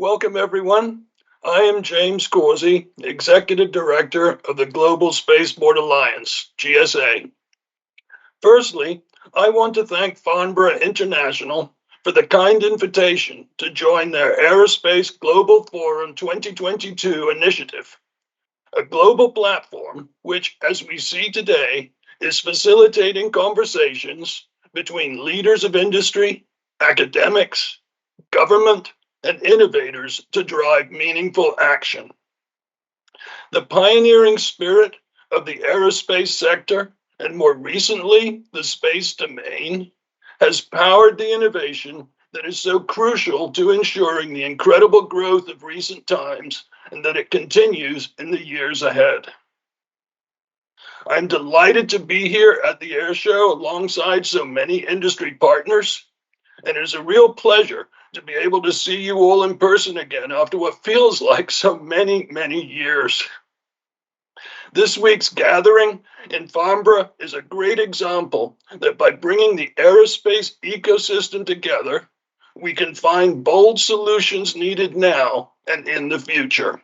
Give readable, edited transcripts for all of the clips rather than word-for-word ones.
Welcome, everyone. I am James Corsi, Executive Director of the Global Spaceport Alliance, GSA. Firstly, I want to thank Farnborough International for the kind invitation to join their Aerospace Global Forum 2022 initiative, a global platform which, as we see today, is facilitating conversations between leaders of industry, academics, government, and innovators to drive meaningful action. The pioneering spirit of the aerospace sector, and more recently, the space domain, has powered the innovation that is so crucial to ensuring the incredible growth of recent times and that it continues in the years ahead. I'm delighted to be here at the air show alongside so many industry partners, and it is a real pleasure to be able to see you all in person again after what feels like so many, many years. This week's gathering in Farnborough is a great example that by bringing the aerospace ecosystem together, we can find bold solutions needed now and in the future.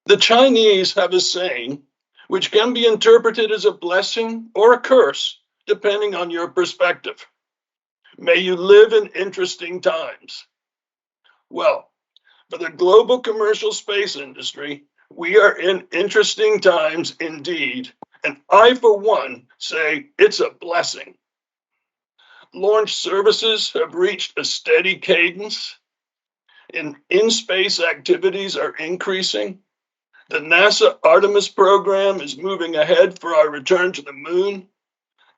The Chinese have a saying which can be interpreted as a blessing or a curse, depending on your perspective. May you live in interesting times. Well, for the global commercial space industry, we are in interesting times indeed, and I, for one, say it's a blessing. Launch services have reached a steady cadence, and in-space activities are increasing. The NASA Artemis program is moving ahead for our return to the moon,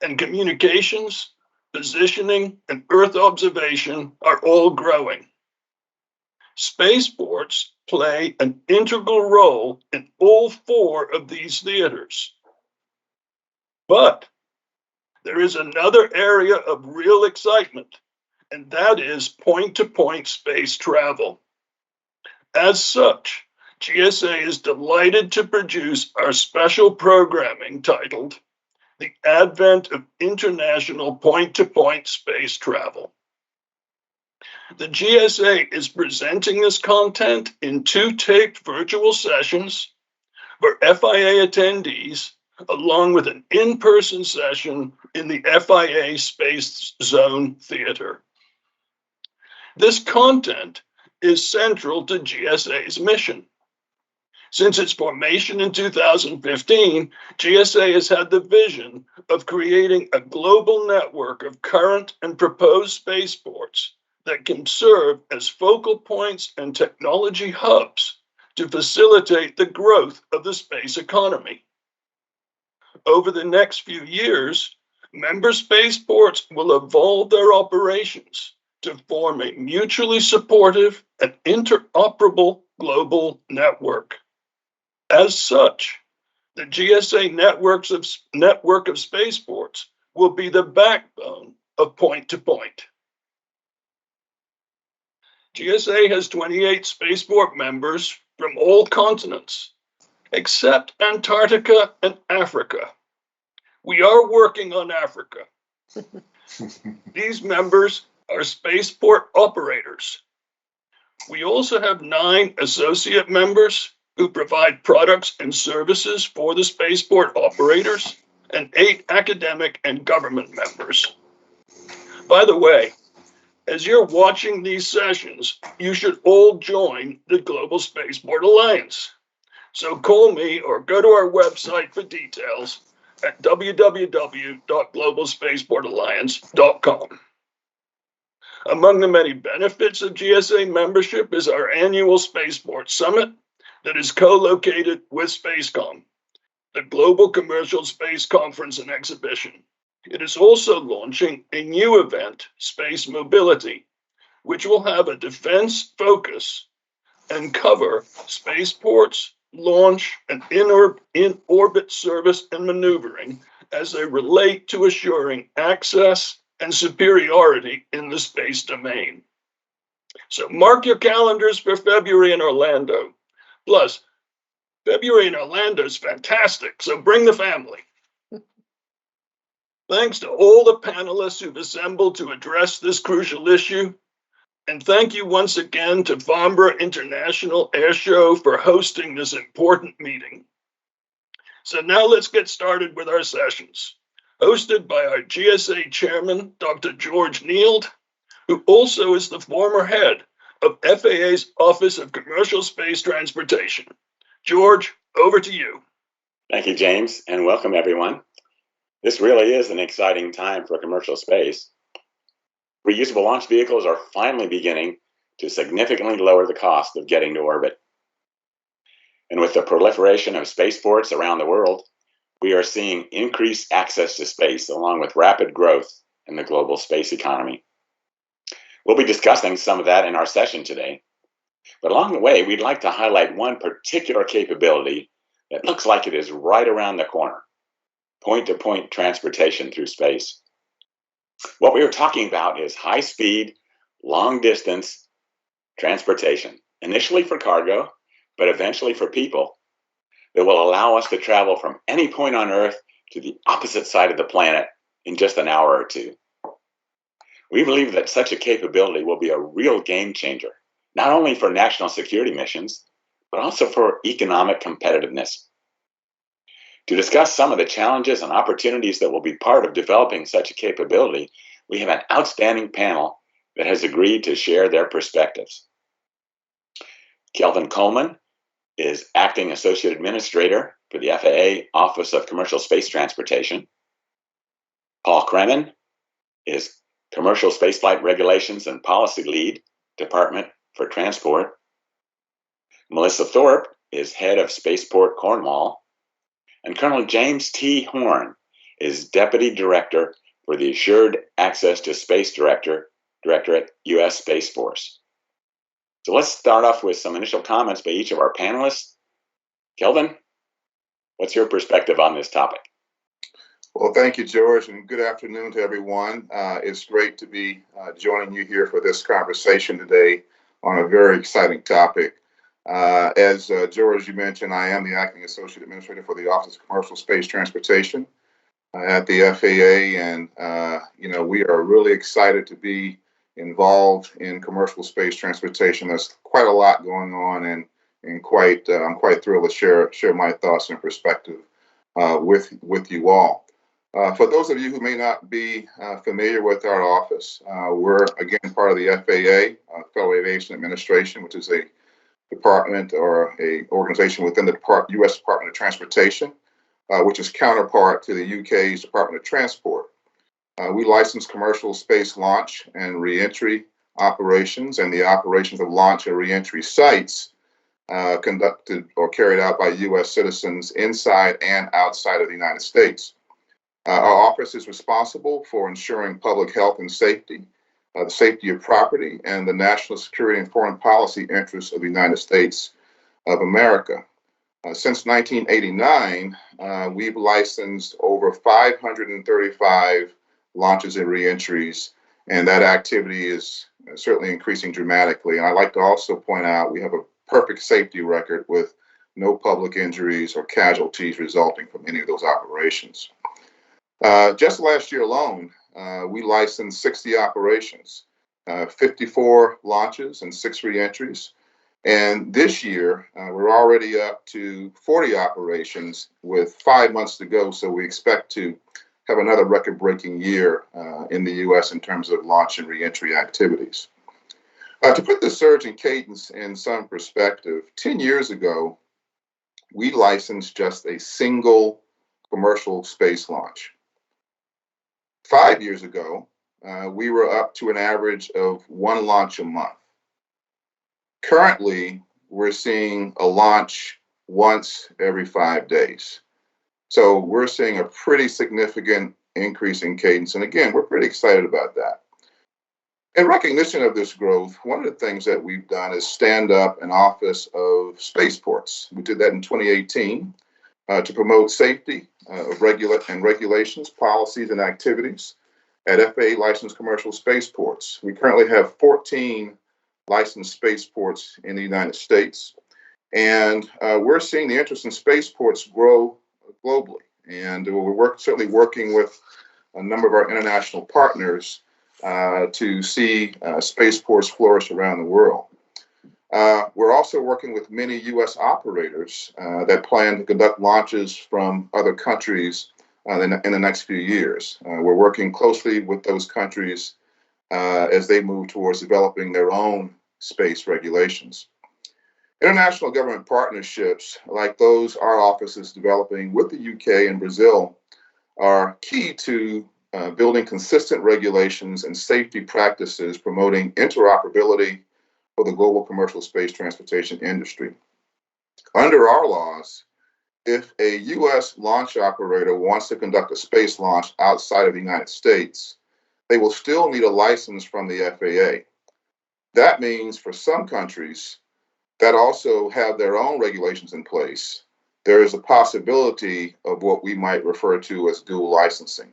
and communications, positioning, and Earth observation are all growing. Spaceports play an integral role in all four of these theaters. But there is another area of real excitement, and that is point-to-point space travel. As such, GSA is delighted to produce our special programming titled The Advent of International Point-to-Point Space Travel. The GSA is presenting this content in two taped virtual sessions for FIA attendees, along with an in-person session in the FIA Space Zone Theater. This content is central to GSA's mission. Since its formation in 2015, GSA has had the vision of creating a global network of current and proposed spaceports that can serve as focal points and technology hubs to facilitate the growth of the space economy. Over the next few years, member spaceports will evolve their operations to form a mutually supportive and interoperable global network. As such, the GSA network of spaceports will be the backbone of point-to-point. GSA has 28 spaceport members from all continents, except Antarctica and Africa. We are working on Africa. These members are spaceport operators. We also have 9 associate members who provide products and services for the spaceport operators, and 8 academic and government members. By the way, as you're watching these sessions, you should all join the Global Spaceport Alliance. So call me or go to our website for details at www.globalspaceportalliance.com. Among the many benefits of GSA membership is our annual Spaceport Summit that is co-located with Spacecom, the global commercial space conference and exhibition. It is also launching a new event, Space Mobility, which will have a defense focus and cover spaceports, launch, and in-orbit service and maneuvering as they relate to assuring access and superiority in the space domain. So mark your calendars for February in Orlando. Plus, February in Orlando is fantastic, so bring the family. Thanks to all the panelists who've assembled to address this crucial issue. And thank you once again to Farnborough International Air Show for hosting this important meeting. So now let's get started with our sessions, hosted by our GSA chairman, Dr. George Neild, who also is the former head of FAA's Office of Commercial Space Transportation. George, over to you. Thank you, James, and welcome everyone. This really is an exciting time for commercial space. Reusable launch vehicles are finally beginning to significantly lower the cost of getting to orbit. And with the proliferation of spaceports around the world, we are seeing increased access to space along with rapid growth in the global space economy. We'll be discussing some of that in our session today. But along the way, we'd like to highlight one particular capability that looks like it is right around the corner: point-to-point transportation through space. What we are talking about is high-speed, long-distance transportation, initially for cargo, but eventually for people, that will allow us to travel from any point on Earth to the opposite side of the planet in just an hour or two. We believe that such a capability will be a real game changer, not only for national security missions, but also for economic competitiveness. To discuss some of the challenges and opportunities that will be part of developing such a capability, we have an outstanding panel that has agreed to share their perspectives. Kelvin Coleman is Acting Associate Administrator for the FAA Office of Commercial Space Transportation. Paul Kremen is Commercial Spaceflight Regulations and Policy Lead, Department for Transport. Melissa Thorpe is Head of Spaceport Cornwall. And Colonel James T. Horn is Deputy Director for the Assured Access to Space Directorate, U.S. Space Force. So let's start off with some initial comments by each of our panelists. Kelvin, what's your perspective on this topic? Well, thank you, George, and good afternoon to everyone. It's great to be joining you here for this conversation today on a very exciting topic. As George, you mentioned, I am the Acting Associate Administrator for the Office of Commercial Space Transportation at the FAA, and we are really excited to be involved in commercial space transportation. There's quite a lot going on, and I'm quite thrilled to share my thoughts and perspective with you all. For those of you who may not be familiar with our office, we're again part of the FAA, Federal Aviation Administration, which is a department or a organization within the U.S. Department of Transportation, which is counterpart to the UK's Department of Transport. We license commercial space launch and reentry operations and the operations of launch and reentry sites conducted or carried out by U.S. citizens inside and outside of the United States. Our office is responsible for ensuring public health and safety, the safety of property, and the national security and foreign policy interests of the United States of America. Since 1989, we've licensed over 535 launches and reentries, and that activity is certainly increasing dramatically. And I'd like to also point out we have a perfect safety record with no public injuries or casualties resulting from any of those operations. Just last year alone, we licensed 60 operations, 54 launches and 6 reentries. And this year, we're already up to 40 operations with 5 months to go. So we expect to have another record-breaking year in the U.S. in terms of launch and reentry activities. To put the surge in cadence in some perspective, 10 years ago, we licensed just a single commercial space launch. 5 years ago, we were up to an average of 1 launch a month. Currently, we're seeing a launch once every 5 days. So we're seeing a pretty significant increase in cadence. And again, we're pretty excited about that. In recognition of this growth, one of the things that we've done is stand up an Office of Spaceports. We did that in 2018 to promote safety of regulations, policies, and activities at FAA licensed commercial spaceports. We currently have 14 licensed spaceports in the United States, and we're seeing the interest in spaceports grow globally. And we're certainly working with a number of our international partners to see spaceports flourish around the world. We're also working with many U.S. operators that plan to conduct launches from other countries in the next few years. We're working closely with those countries as they move towards developing their own space regulations. International government partnerships, like those our office is developing with the UK and Brazil, are key to building consistent regulations and safety practices promoting interoperability for the global commercial space transportation industry. Under our laws, if a U.S. launch operator wants to conduct a space launch outside of the United States, they will still need a license from the FAA. That means for some countries that also have their own regulations in place, there is a possibility of what we might refer to as dual licensing.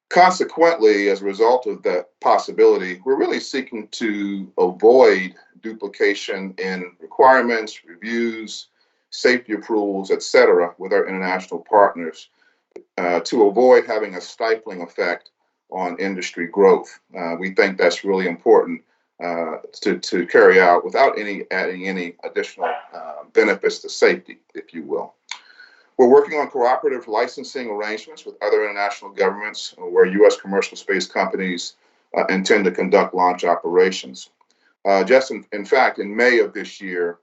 Consequently, as a result of that possibility, we're really seeking to avoid duplication in requirements, reviews, safety approvals, et cetera, with our international partners to avoid having a stifling effect on industry growth. We think that's really important to carry out without adding any additional benefits to safety, if you will. We're working on cooperative licensing arrangements with other international governments where U.S. commercial space companies intend to conduct launch operations. In fact, in May of this year,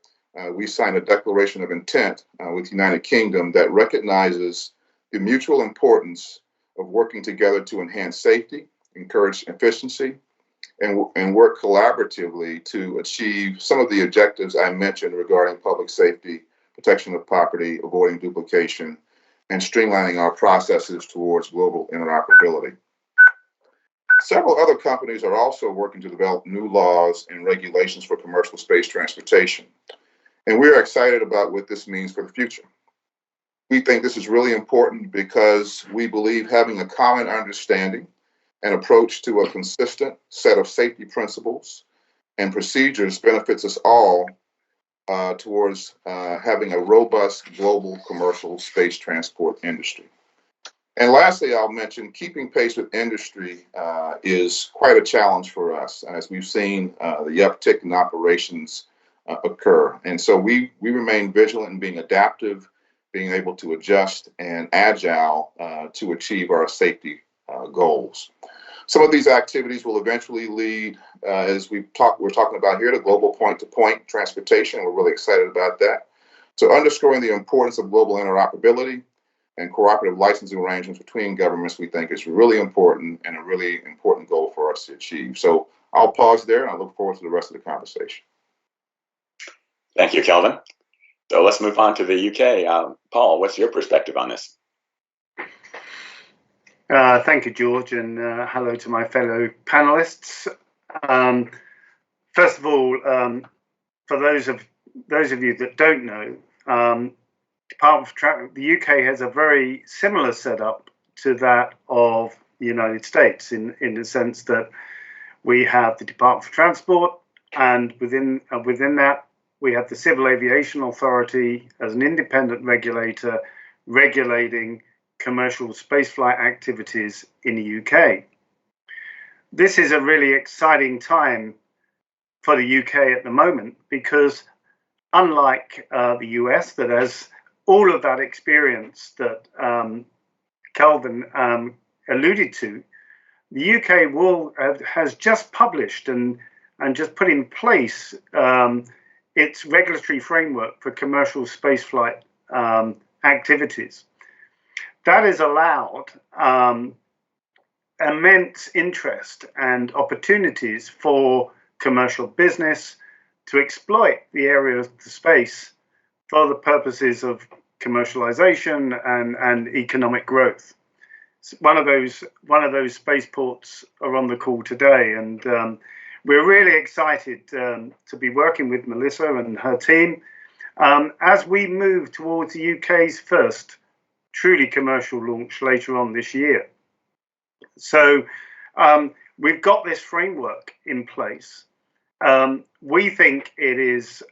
we signed a declaration of intent with the United Kingdom that recognizes the mutual importance of working together to enhance safety, encourage efficiency, and work collaboratively to achieve some of the objectives I mentioned regarding public safety, protection of property, avoiding duplication, and streamlining our processes towards global interoperability. Several other companies are also working to develop new laws and regulations for commercial space transportation, and we are excited about what this means for the future. We think this is really important because we believe having a common understanding and approach to a consistent set of safety principles and procedures benefits us all towards having a robust global commercial space transport industry. And lastly, I'll mention keeping pace with industry is quite a challenge for us as we've seen the uptick in operations occur. And so we remain vigilant in being adaptive, being able to adjust and agile to achieve our safety goals. Some of these activities will eventually lead, as we're talking about here, to global point-to-point transportation. We're really excited about that. So underscoring the importance of global interoperability and cooperative licensing arrangements between governments, we think is really important and a really important goal for us to achieve. So I'll pause there and I look forward to the rest of the conversation. Thank you, Kelvin. So let's move on to the UK. Paul, what's your perspective on this? Thank you, George, and hello to my fellow panelists. First of all, for those of you that don't know, the UK has a very similar setup to that of the United States in the sense that we have the Department for Transport, and within that we have the Civil Aviation Authority as an independent regulator regulating commercial spaceflight activities in the UK. This is a really exciting time for the UK at the moment because unlike the US that has all of that experience that Kelvin alluded to, the UK has just published and just put in place its regulatory framework for commercial spaceflight activities. That has allowed immense interest and opportunities for commercial business to exploit the area of the space for the purposes of commercialization and economic growth. One of those spaceports are on the call today, and we're really excited to be working with Melissa and her team as we move towards the UK's first truly commercial launch later on this year. So we've got this framework in place. We think it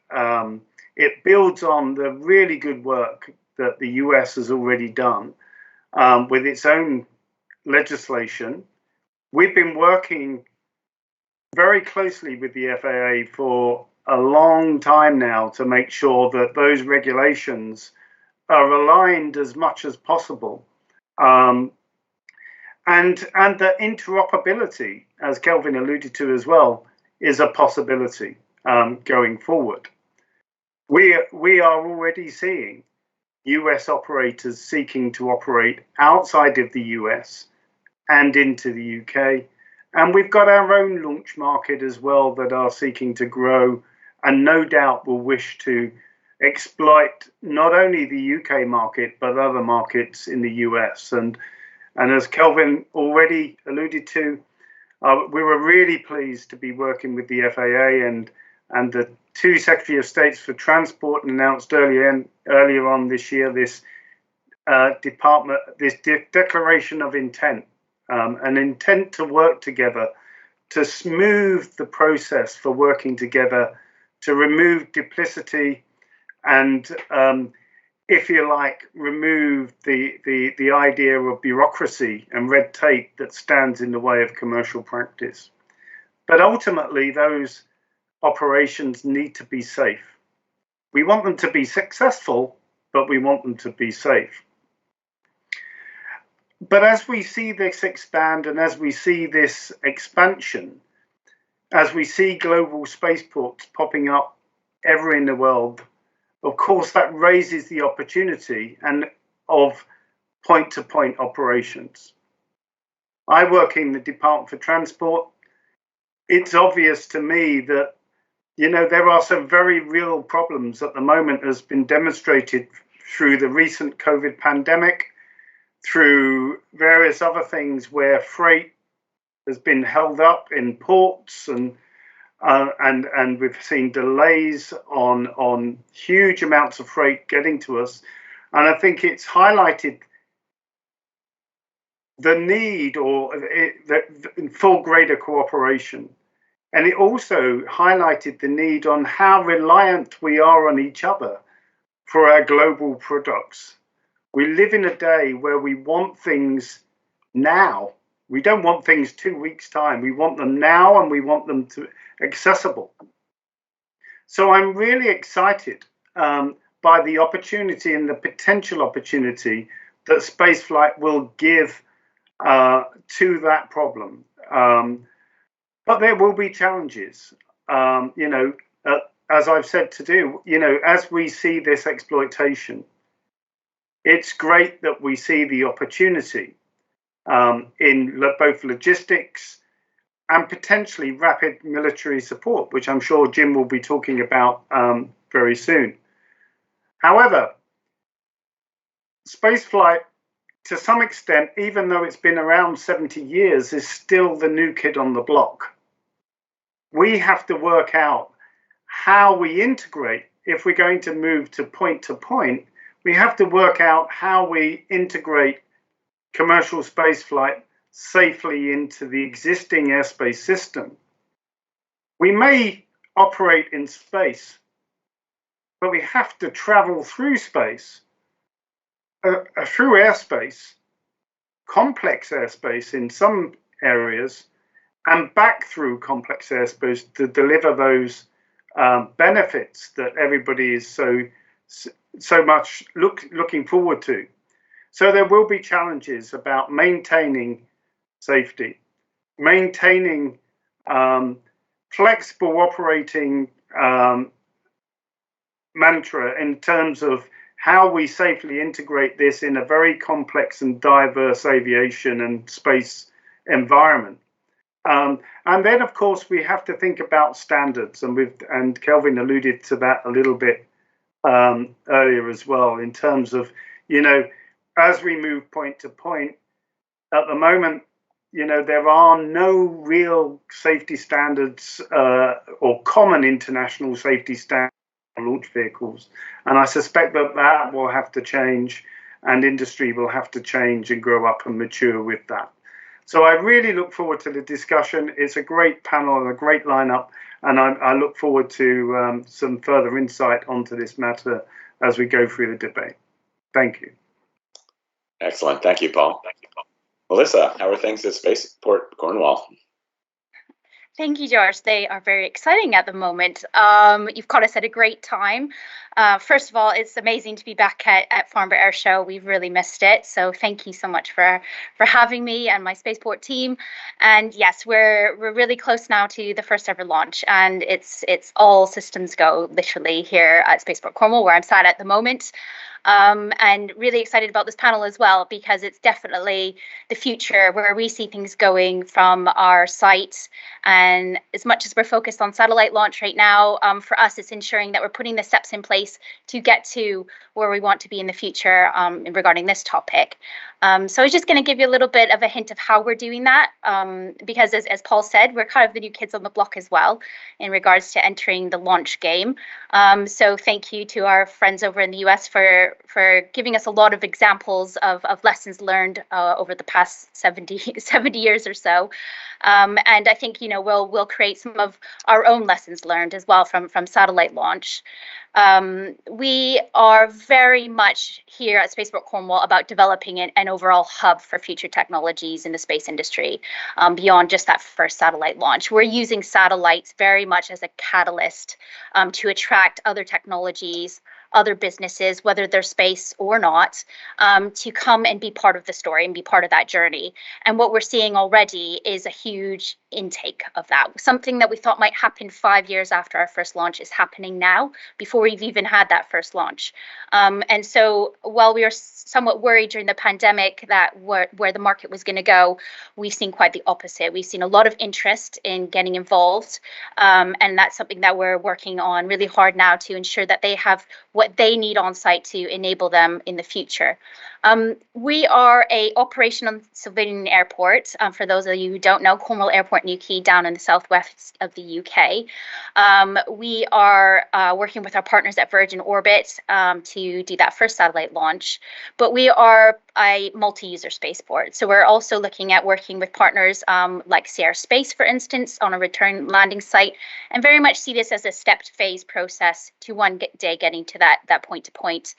builds on the really good work that the US has already done with its own legislation, we've been working very closely with the FAA for a long time now to make sure that those regulations are aligned as much as possible. And that interoperability, as Kelvin alluded to as well, is a possibility going forward. We are already seeing US operators seeking to operate outside of the US and into the UK. And we've got our own launch market as well that are seeking to grow and no doubt will wish to exploit not only the UK market, but other markets in the US. And as Kelvin already alluded to, we were really pleased to be working with the FAA and the two Secretary of States for Transport announced earlier on this year this declaration of intent, an intent to work together to smooth the process for working together, to remove duplicity and, if you like, remove the idea of bureaucracy and red tape that stands in the way of commercial practice. But ultimately, those operations need to be safe. We want them to be successful, but we want them to be safe. But as we see this expand and as we see this expansion, as we see global spaceports popping up everywhere in the world, of course, that raises the opportunity of point-to-point operations. I work in the Department for Transport. It's obvious to me that, you know, there are some very real problems at the moment, as been demonstrated through the recent COVID pandemic, through various other things where freight has been held up in ports and we've seen delays on huge amounts of freight getting to us. And I think it's highlighted the need for greater cooperation. And it also highlighted the need on how reliant we are on each other for our global products. We live in a day where we want things now. We don't want things 2 weeks' time. We want them now and we want them to accessible. So I'm really excited by the opportunity and the potential opportunity that spaceflight will give to that problem. But there will be challenges, you know, as I've said to do, you know, as we see this exploitation, it's great that we see the opportunity in both logistics and potentially rapid military support, which I'm sure Jim will be talking about very soon. However, spaceflight, to some extent, even though it's been around 70 years, is still the new kid on the block. We have to work out how we integrate. If we're going to move to point, we have to work out how we integrate commercial spaceflight safely into the existing airspace system. We may operate in space, but we have to travel through space, through airspace, complex airspace in some areas, and back through complex airspace to deliver those benefits that everybody is so much looking forward to. So there will be challenges about maintaining safety, maintaining flexible operating mantra in terms of how we safely integrate this in a very complex and diverse aviation and space environment. And then, of course, we have to think about standards, and Kelvin alluded to that a little bit earlier as well, in terms of, you know, as we move point to point, at the moment, you know, there are no real safety standards or common international safety standards on launch vehicles. And I suspect that that will have to change, and industry will have to change and grow up and mature with that. So I really look forward to the discussion. It's a great panel and a great lineup, and I look forward to some further insight onto this matter as we go through the debate. Thank you. Excellent. Thank you, Paul. Melissa, how are things at Spaceport Cornwall? Thank you, George. They are very exciting at the moment. You've caught us at a great time. First of all, it's amazing to be back at Farnborough Air Show. We've really missed it. So thank you so much for having me and my Spaceport team. And yes, we're really close now to the first ever launch, and it's all systems go literally here at Spaceport Cornwall, where I'm sat at the moment. And really excited about this panel as well, because it's definitely the future where we see things going from our site. And as much as we're focused on satellite launch right now, for us, it's ensuring that we're putting the steps in place to get to where we want to be in the future regarding this topic. So I was just going to give you a little bit of a hint of how we're doing that, because as Paul said, we're kind of the new kids on the block as well in regards to entering the launch game. So thank you to our friends over in the US for giving us a lot of examples of lessons learned over the past 70 years or so. And I think, we'll create some of our own lessons learned as well from satellite launch. We are very much here at Spaceport Cornwall about developing an overall hub for future technologies in the space industry, beyond just that first satellite launch. We're using satellites very much as a catalyst to attract other technologies, other businesses, whether they're space or not, to come and be part of the story and be part of that journey. And what we're seeing already is a huge intake of that. Something that we thought might happen 5 years after our first launch is happening now, before we've even had that first launch. And so while we were somewhat worried during the pandemic that where the market was going to go, we've seen quite the opposite. We've seen a lot of interest in getting involved. And that's something that we're working on really hard now to ensure that they have what they need on site to enable them in the future. We are a operational civilian airport. For those of you who don't know, Cornwall Airport, Newquay, down in the southwest of the UK. We are working with our partners at Virgin Orbit to do that first satellite launch. But we are a multi-user spaceport. So we're also looking at working with partners like Sierra Space, for instance, on a return landing site, and very much see this as a stepped phase process to one day getting to that point-to-point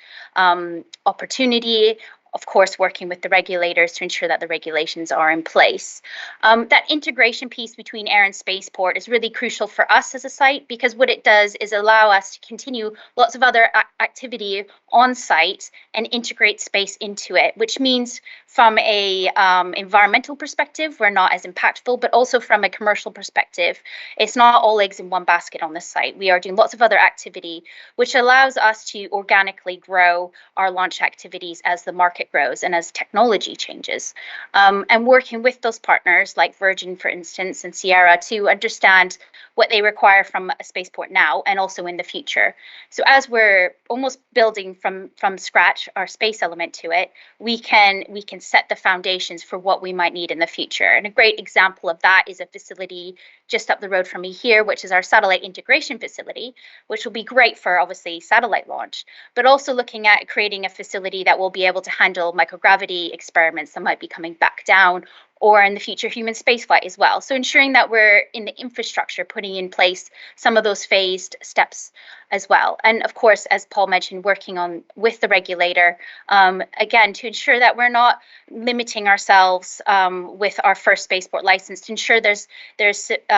opportunity. Of course, working with the regulators to ensure that the regulations are in place. That integration piece between air and spaceport is really crucial for us as a site, because what it does is allow us to continue lots of other activity on site and integrate space into it, which means from a environmental perspective, we're not as impactful, but also from a commercial perspective, it's not all eggs in one basket on this site. We are doing lots of other activity, which allows us to organically grow our launch activities as the market grows and as technology changes. And working with those partners like Virgin, for instance, and Sierra to understand what they require from a spaceport now and also in the future. So as we're almost building from scratch our space element to it, we can set the foundations for what we might need in the future. And a great example of that is a facility just up the road from me here, which is our satellite integration facility, which will be great for obviously satellite launch, but also looking at creating a facility that will be able to handle microgravity experiments that might be coming back down, or in the future human spaceflight as well. So ensuring that we're in the infrastructure, putting in place some of those phased steps as well. And of course, as Paul mentioned, working on with the regulator, again, to ensure that we're not limiting ourselves with our first spaceport license, to ensure there's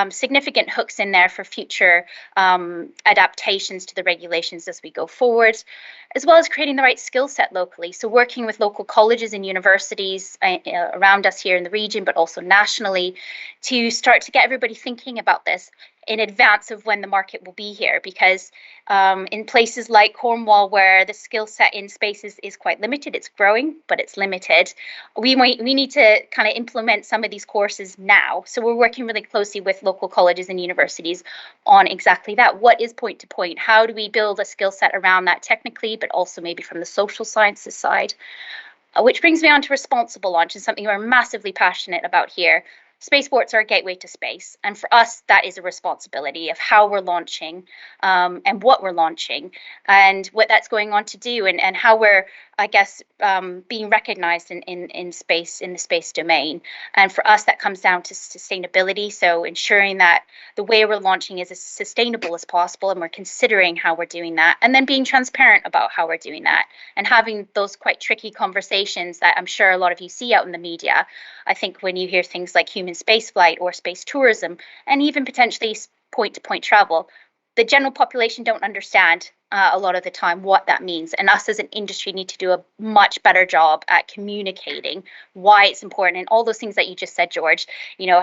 significant hooks in there for future adaptations to the regulations as we go forward, as well as creating the right skill set locally. So working with local colleges and universities around us here in the region, but also nationally, to start to get everybody thinking about this in advance of when the market will be here, because in places like Cornwall, where the skill set in space is quite limited, it's growing, but it's limited, we need to kind of implement some of these courses now. So we're working really closely with local colleges and universities on exactly that. What is point to point? How do we build a skill set around that technically, but also maybe from the social sciences side? Which brings me on to responsible launch, and something we're massively passionate about here. spaceports are a gateway to space. And for us, that is a responsibility of how we're launching and what we're launching and what that's going on to do and how we're, I guess, being recognized in space, in the space domain. And for us, that comes down to sustainability. So ensuring that the way we're launching is as sustainable as possible, and we're considering how we're doing that, and then being transparent about how we're doing that, and having those quite tricky conversations that I'm sure a lot of you see out in the media. I think when you hear things like human spaceflight or space tourism, and even potentially point-to-point travel, the general population don't understand a lot of the time what that means. And us as an industry need to do a much better job at communicating why it's important and all those things that you just said, George,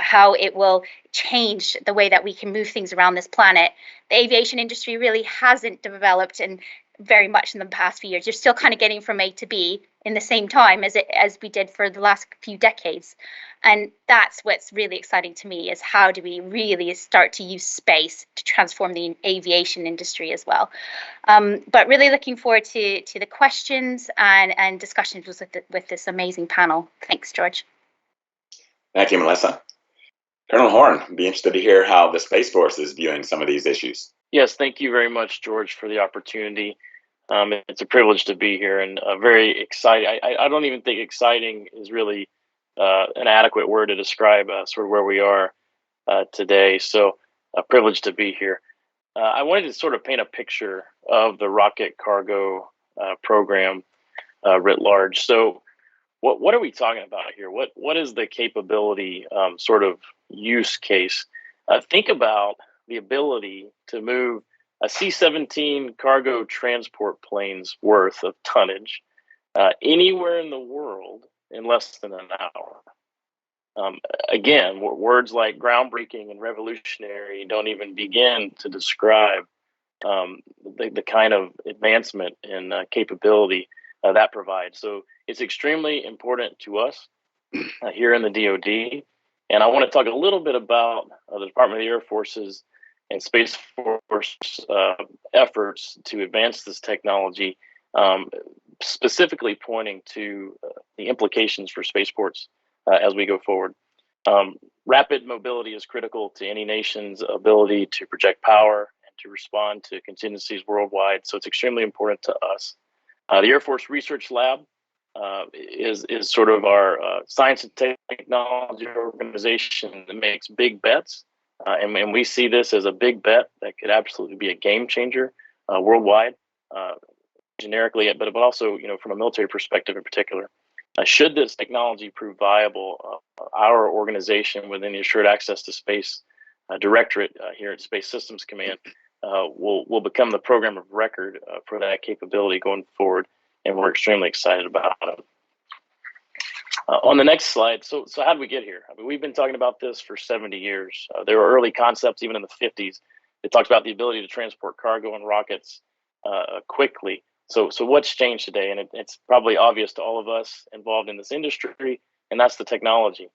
how it will change the way that we can move things around this planet. The aviation industry really hasn't developed and very much in the past few years. You're still kind of getting from A to B in the same time as we did for the last few decades. And that's what's really exciting to me, is how do we really start to use space to transform the aviation industry as well. But really looking forward to the questions and discussions with this amazing panel. Thanks, George. Thank you, Melissa. Colonel Horn, I'd be interested to hear how the Space Force is viewing some of these issues. Yes, thank you very much, George, for the opportunity. It's a privilege to be here and very exciting. I don't even think exciting is really an adequate word to describe sort of where we are today. So a privilege to be here. I wanted to sort of paint a picture of the rocket cargo program writ large. So what are we talking about here? What is the capability sort of use case? Think about the ability to move a C-17 cargo transport plane's worth of tonnage anywhere in the world in less than an hour. Again, words like groundbreaking and revolutionary don't even begin to describe the kind of advancement in capability that provides. So it's extremely important to us here in the DoD. And I want to talk a little bit about the Department of the Air Force's and Space Force efforts to advance this technology, specifically pointing to the implications for spaceports as we go forward. Rapid mobility is critical to any nation's ability to project power and to respond to contingencies worldwide, so it's extremely important to us. The Air Force Research Lab is sort of our science and technology organization that makes big bets. And we see this as a big bet that could absolutely be a game changer worldwide, generically, but also, from a military perspective in particular. Should this technology prove viable, our organization within the Assured Access to Space Directorate here at Space Systems Command will become the program of record for that capability going forward, and we're extremely excited about it. On the next slide, so how did we get here? I mean, we've been talking about this for 70 years. There were early concepts, even in the 50s, that talked about the ability to transport cargo and rockets quickly. So what's changed today? And it's probably obvious to all of us involved in this industry, and that's the technology.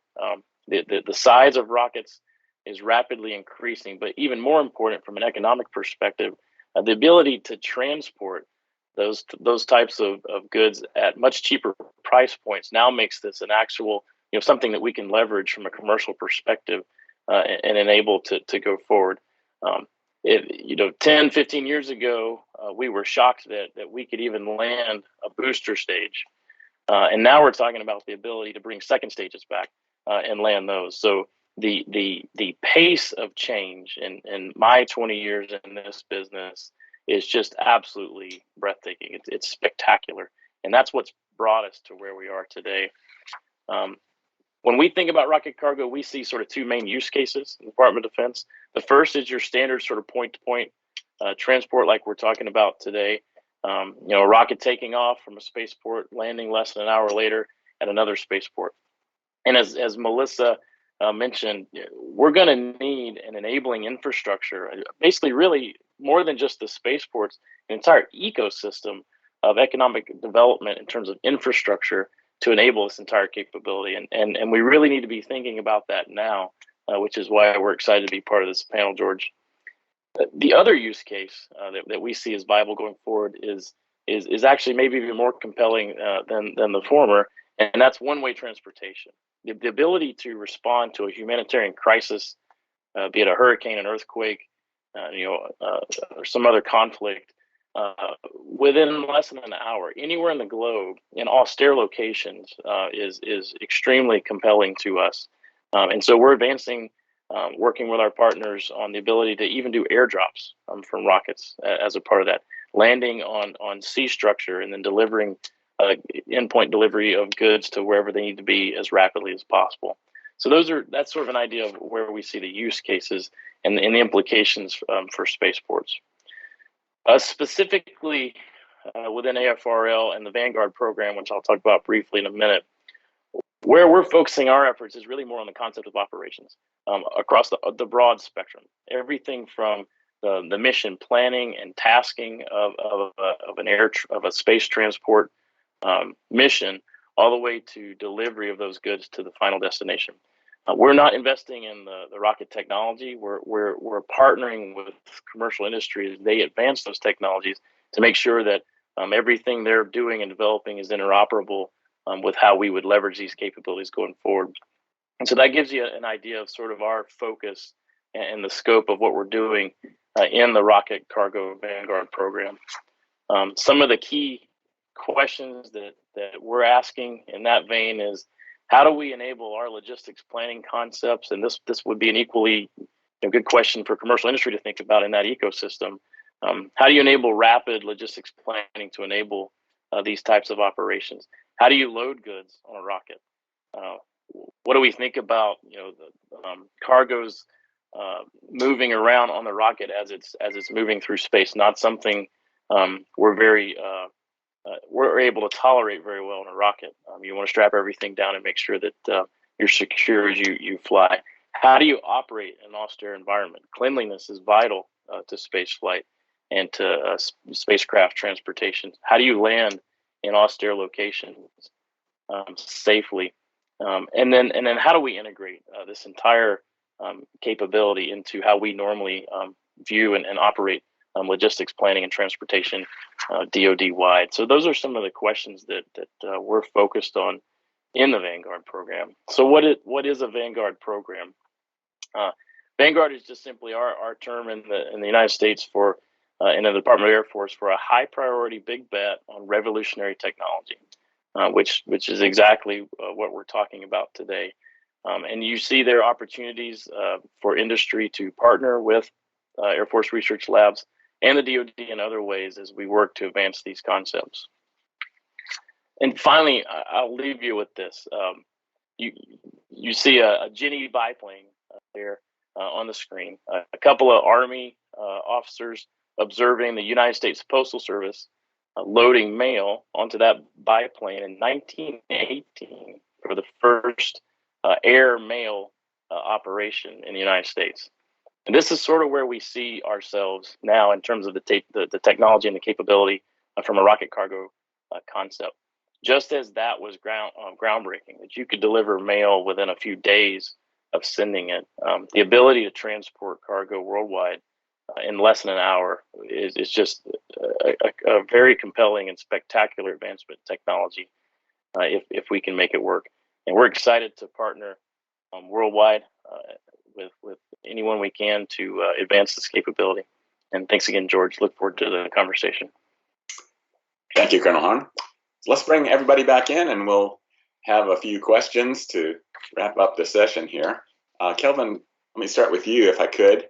The size of rockets is rapidly increasing, but even more important from an economic perspective, the ability to transport those types of goods at much cheaper price points now makes this an actual, something that we can leverage from a commercial perspective and enable to go forward. 10, 15 years ago, we were shocked that we could even land a booster stage. And now we're talking about the ability to bring second stages back and land those. So the pace of change in my 20 years in this business is just absolutely breathtaking. It's spectacular. And that's what's brought us to where we are today. When we think about rocket cargo, we see sort of two main use cases in the Department of Defense. The first is your standard sort of point-to-point transport like we're talking about today. A rocket taking off from a spaceport, landing less than an hour later at another spaceport. And as Melissa mentioned, we're going to need an enabling infrastructure, basically really more than just the spaceports, an entire ecosystem of economic development in terms of infrastructure to enable this entire capability. And we really need to be thinking about that now, which is why we're excited to be part of this panel, George. The other use case that we see as viable going forward is actually maybe even more compelling than the former, and that's one-way transportation. the ability to respond to a humanitarian crisis, be it a hurricane, an earthquake, or some other conflict, within less than an hour, anywhere in the globe, in austere locations, is extremely compelling to us. And so we're advancing, working with our partners on the ability to even do airdrops from rockets as a part of that, landing on sea structure and then delivering endpoint delivery of goods to wherever they need to be as rapidly as possible. So that's sort of an idea of where we see the use cases and the implications for spaceports. Specifically within AFRL and the Vanguard program, which I'll talk about briefly in a minute, where we're focusing our efforts is really more on the concept of operations across the broad spectrum. Everything from the mission planning and tasking of a space transport mission, all the way to delivery of those goods to the final destination. We're not investing in the rocket technology. We're partnering with commercial industry as they advance those technologies to make sure that everything they're doing and developing is interoperable with how we would leverage these capabilities going forward. And so that gives you an idea of sort of our focus and the scope of what we're doing in the Rocket Cargo Vanguard program. Some of the key questions that we're asking in that vein is, how do we enable our logistics planning concepts? And this would be an equally good question for commercial industry to think about in that ecosystem. How do you enable rapid logistics planning to enable these types of operations? How do you load goods on a rocket? What do we think about the cargoes moving around on the rocket as it's moving through space? Not something we're able to tolerate very well on a rocket. You want to strap everything down and make sure that you're secure as you fly. How do you operate in an austere environment? Cleanliness is vital to space flight and to spacecraft transportation. How do you land in austere locations safely? And then how do we integrate this entire capability into how we normally view and operate logistics planning and transportation DoD wide? So those are some of the questions that we're focused on in the Vanguard program. So what is a Vanguard program? Vanguard is just simply our term in the United States for in the Department of Air Force for a high priority big bet on revolutionary technology, which is exactly what we're talking about today. And you see there are opportunities for industry to partner with Air Force Research Labs and the DoD in other ways as we work to advance these concepts. And finally, I'll leave you with this. You see a Ginny biplane there on the screen. A couple of Army officers observing the United States Postal Service loading mail onto that biplane in 1918 for the first air mail operation in the United States. And this is sort of where we see ourselves now in terms of the technology and the capability from a rocket cargo concept. Just as that was groundbreaking, that you could deliver mail within a few days of sending it, the ability to transport cargo worldwide in less than an hour is just a very compelling and spectacular advancement in technology if we can make it work. And we're excited to partner worldwide with anyone we can to advance this capability. And thanks again, George. Look forward to the conversation. Thank you, Colonel Horn. Let's bring everybody back in and we'll have a few questions to wrap up the session here. Kelvin, let me start with you if I could.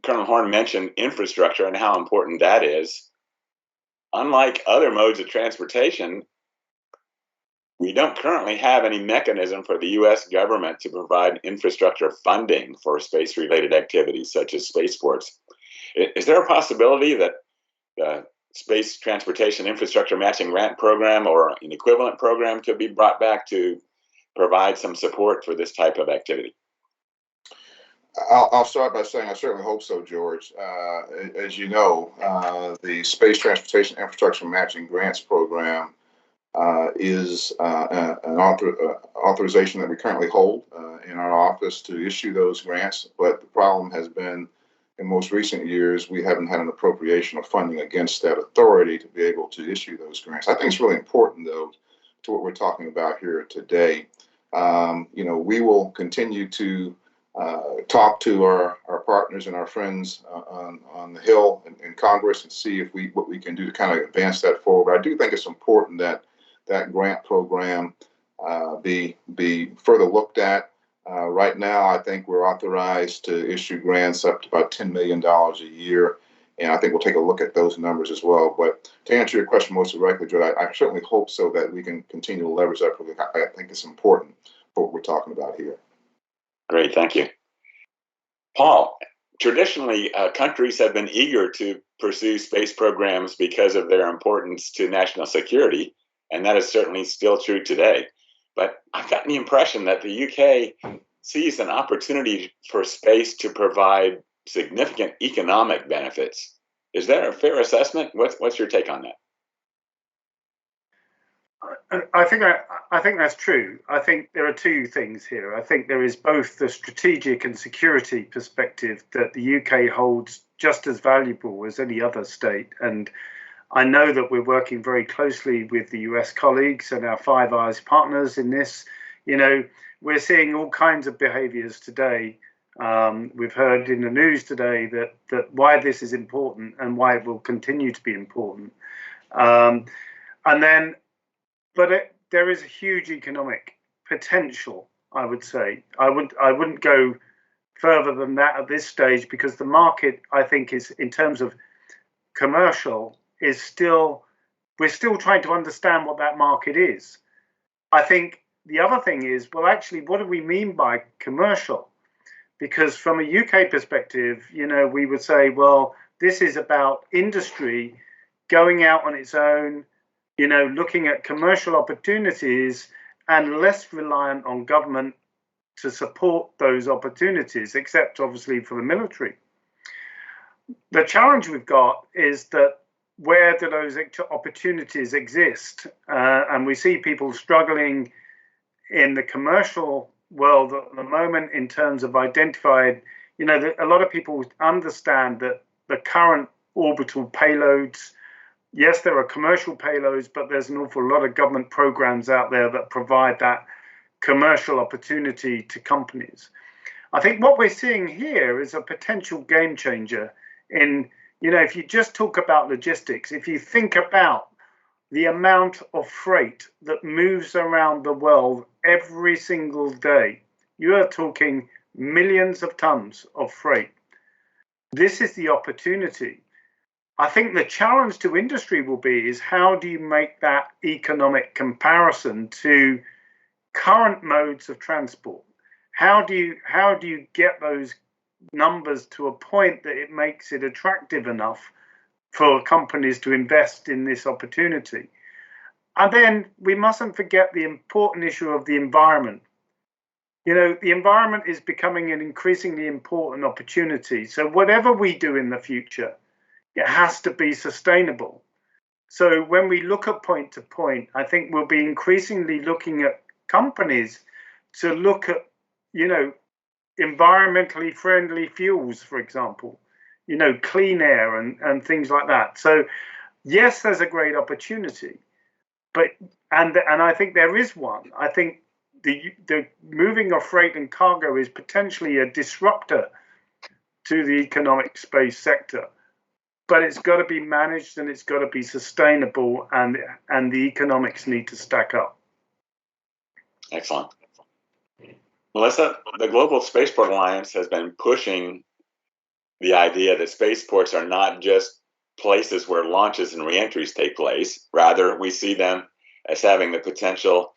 Colonel Horn mentioned infrastructure and how important that is. Unlike other modes of transportation, we don't currently have any mechanism for the U.S. government to provide infrastructure funding for space-related activities such as spaceports. Is there a possibility that the Space Transportation Infrastructure Matching Grant Program or an equivalent program could be brought back to provide some support for this type of activity? I'll start by saying I certainly hope so, George. As you know, the Space Transportation Infrastructure Matching Grants Program is an authorization that we currently hold in our office to issue those grants. But the problem has been, in most recent years, we haven't had an appropriation of funding against that authority to be able to issue those grants. I think it's really important, though, to what we're talking about here today. We will continue to talk to our partners and our friends on the Hill in Congress and see if what we can do to kind of advance that forward. But I do think it's important that that grant program be further looked at. Right now, I think we're authorized to issue grants up to about $10 million a year. And I think we'll take a look at those numbers as well. But to answer your question most directly, Joe, I certainly hope so that we can continue to leverage that. I think it's important for what we're talking about here. Great, thank you. Paul, traditionally, countries have been eager to pursue space programs because of their importance to national security, and that is certainly still true today. But I've gotten the impression that the UK sees an opportunity for space to provide significant economic benefits. Is that a fair assessment? What's your take on that? I think that's true. I think there are two things here. I think there is both the strategic and security perspective that the UK holds just as valuable as any other state. And I know that we're working very closely with the US colleagues and our Five Eyes partners in this. We're seeing all kinds of behaviors today. We've heard in the news today that why this is important and why it will continue to be important. There is a huge economic potential, I would say. I wouldn't go further than that at this stage, because the market, I think, is, in terms of commercial, we're still trying to understand what that market is. I think the other thing is, well, actually, what do we mean by commercial? Because from a UK perspective, we would say, well, this is about industry going out on its own, looking at commercial opportunities and less reliant on government to support those opportunities, except obviously for the military. The challenge we've got is that where do those opportunities exist? And we see people struggling in the commercial world at the moment in terms of identified, a lot of people understand that the current orbital payloads, yes, there are commercial payloads, but there's an awful lot of government programs out there that provide that commercial opportunity to companies. I think what we're seeing here is a potential game changer in, if you just talk about logistics, if you think about the amount of freight that moves around the world every single day, you are talking millions of tons of freight. This is the opportunity. I think the challenge to industry will be is how do you make that economic comparison to current modes of transport? How do you get those numbers to a point that it makes it attractive enough for companies to invest in this opportunity? And then we mustn't forget the important issue of the environment. The environment is becoming an increasingly important opportunity. So whatever we do in the future, it has to be sustainable. So when we look at point to point, I think we'll be increasingly looking at companies to look at, environmentally friendly fuels, for example, clean air and things like that. So yes, there's a great opportunity, but and I think there is one. I think the moving of freight and cargo is potentially a disruptor to the economic space sector. But it's got to be managed and it's got to be sustainable, and the economics need to stack up. Excellent. Melissa, the Global Spaceport Alliance has been pushing the idea that spaceports are not just places where launches and reentries take place. Rather, we see them as having the potential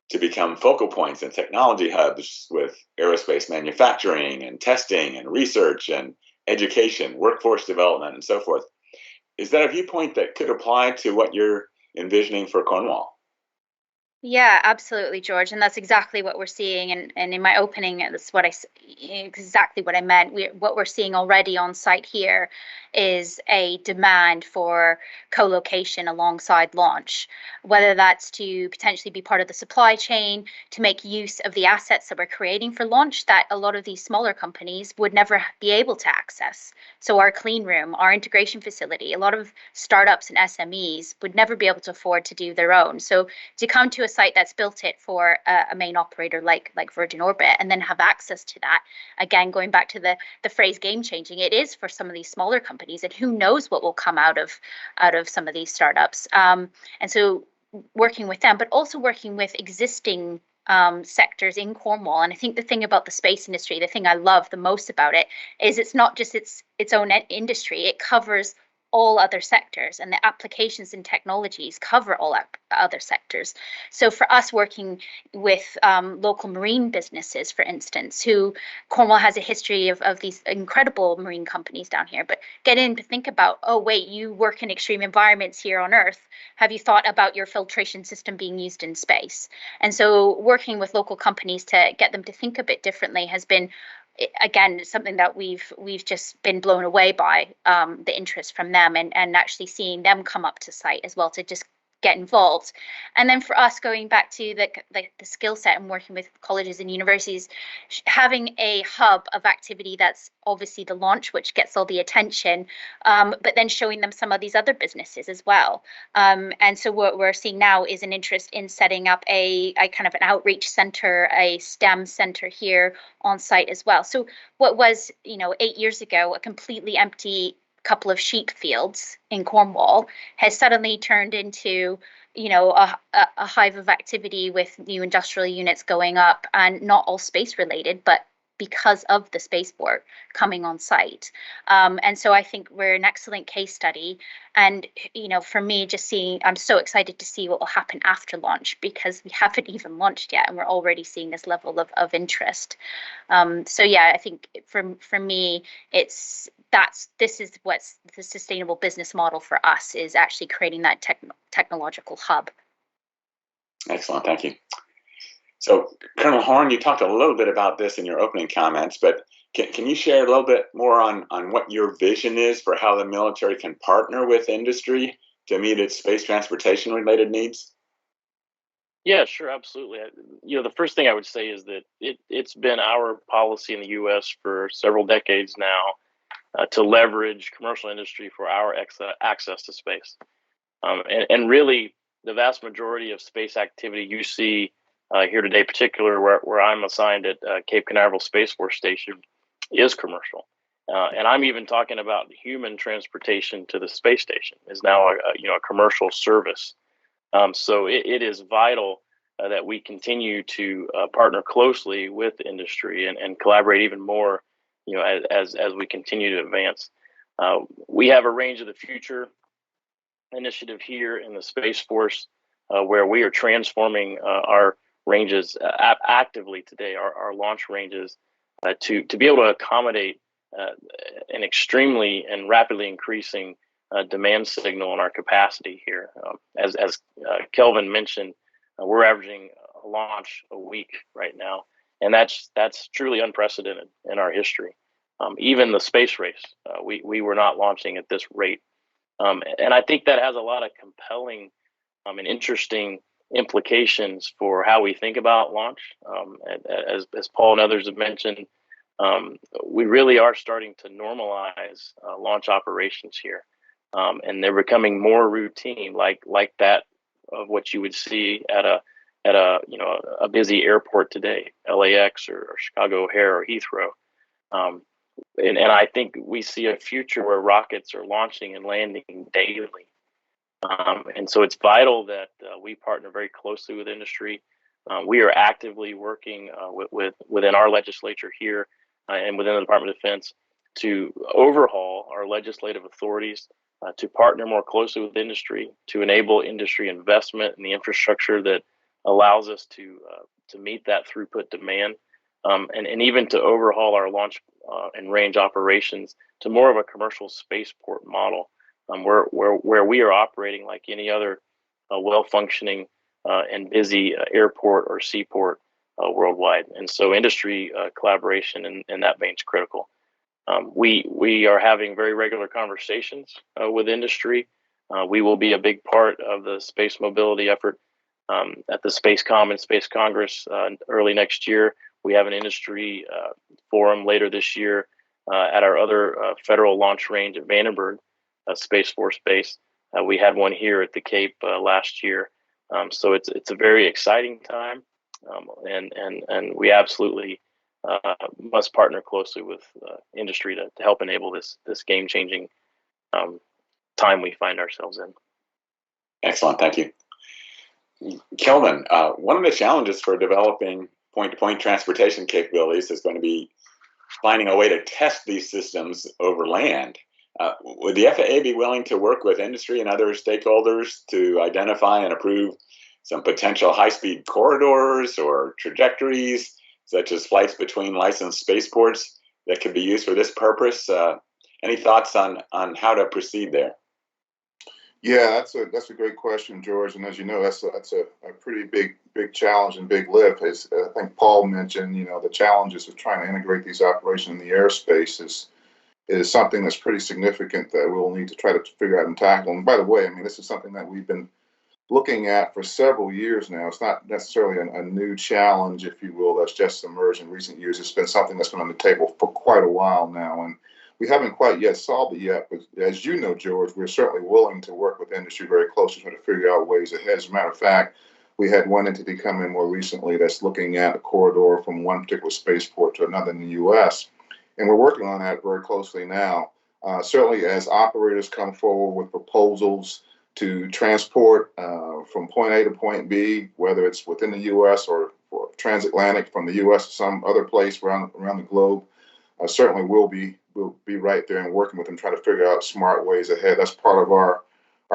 to become focal points and technology hubs with aerospace manufacturing and testing and research and education, workforce development, and so forth. Is that a viewpoint that could apply to what you're envisioning for Cornwall? Yeah, absolutely, George, and that's exactly what we're seeing. And in my opening, that's exactly what I meant. What we're seeing already on site here is a demand for co-location alongside launch, whether that's to potentially be part of the supply chain, to make use of the assets that we're creating for launch that a lot of these smaller companies would never be able to access. So our clean room, our integration facility, a lot of startups and SMEs would never be able to afford to do their own. So to come to a site that's built it for a main operator like Virgin Orbit, and then have access to that. Again, going back to the phrase game changing, it is for some of these smaller companies, and who knows what will come out of some of these startups. And so working with them, but also working with existing sectors in Cornwall. And I think the thing about the space industry, the thing I love the most about it, is it's not just its own industry. It covers all other sectors, and the applications and technologies cover all other sectors. So for us, working with local marine businesses, for instance, who Cornwall has a history of these incredible marine companies down here, but get in to think about, oh wait, you work in extreme environments here on Earth. Have you thought about your filtration system being used in space? And so working with local companies to get them to think a bit differently has been, again, something that we've just been blown away by, the interest from them, and actually seeing them come up to site as well to just get involved. And then for us, going back to the skill set and working with colleges and universities, having a hub of activity that's obviously the launch, which gets all the attention, but then showing them some of these other businesses as well. And so what we're seeing now is an interest in setting up a kind of an outreach center, a STEM center here on site as well. So what was, 8 years ago, a completely empty couple of sheep fields in Cornwall has suddenly turned into, a hive of activity with new industrial units going up, and not all space related, but because of the spaceport coming on site. And so I think we're an excellent case study. And, for me, I'm so excited to see what will happen after launch, because we haven't even launched yet, and we're already seeing this level of interest. So yeah, I think for me, this is what's the sustainable business model for us, is actually creating that technological hub. Excellent, thank you. So, Colonel Horn, you talked a little bit about this in your opening comments, but can you share a little bit more on what your vision is for how the military can partner with industry to meet its space transportation related needs? Yeah, sure, absolutely. The first thing I would say is that it's been our policy in the U.S. for several decades now to leverage commercial industry for our access to space. And really, the vast majority of space activity you see here today, particularly where I'm assigned at Cape Canaveral Space Force Station, is commercial. And I'm even talking about human transportation to the space station is now a commercial service. So it is vital that we continue to partner closely with industry and collaborate even more, as we continue to advance. We have a Range of the Future initiative here in the Space Force, where we are transforming our ranges actively today, our launch ranges, to be able to accommodate an extremely and rapidly increasing demand signal in our capacity here. As Kelvin mentioned, we're averaging a launch a week right now, and that's truly unprecedented in our history. Even the space race, we were not launching at this rate. And I think that has a lot of compelling and interesting implications for how we think about launch. As Paul and others have mentioned, we really are starting to normalize launch operations here, and they're becoming more routine, like that of what you would see at a busy airport today, LAX or Chicago O'Hare or Heathrow. And I think we see a future where rockets are launching and landing daily. And so it's vital that we partner very closely with industry. We are actively working within our legislature here and within the Department of Defense to overhaul our legislative authorities, to partner more closely with industry, to enable industry investment in the infrastructure that allows us to meet that throughput demand, and even to overhaul our launch and range operations to more of a commercial spaceport model, where we are operating like any other well-functioning and busy airport or seaport worldwide. And so industry collaboration in that vein is critical. We are having very regular conversations with industry. We will be a big part of the space mobility effort at the SpaceCom and Space Congress early next year. We have an industry forum later this year at our other federal launch range at Vandenberg Space Force Base. We had one here at the Cape last year. So it's a very exciting time, and we absolutely must partner closely with industry to help enable this game-changing time we find ourselves in. Excellent, thank you. Kelvin, one of the challenges for developing point-to-point transportation capabilities is going to be finding a way to test these systems over land. Would the FAA be willing to work with industry and other stakeholders to identify and approve some potential high-speed corridors or trajectories, such as flights between licensed spaceports that could be used for this purpose? Any thoughts on how to proceed there? Yeah, that's a great question, George. And as you know, that's a pretty big challenge and big lift. As I think Paul mentioned, the challenges of trying to integrate these operations in the airspace is something that's pretty significant that we'll need to try to figure out and tackle. And by the way, I mean, this is something that we've been looking at for several years now. It's not necessarily a new challenge, if you will, that's just emerged in recent years. It's been something that's been on the table for quite a while now, and we haven't quite yet solved it yet. But as you know, George, we're certainly willing to work with industry very closely to try to figure out ways ahead. As a matter of fact, we had one entity come in more recently that's looking at a corridor from one particular spaceport to another in the U.S., and we're working on that very closely now. Certainly, as operators come forward with proposals to transport from point A to point B, whether it's within the U.S. or transatlantic from the U.S. to some other place around the globe, certainly we'll be right there and working with them, trying to figure out smart ways ahead. That's part of our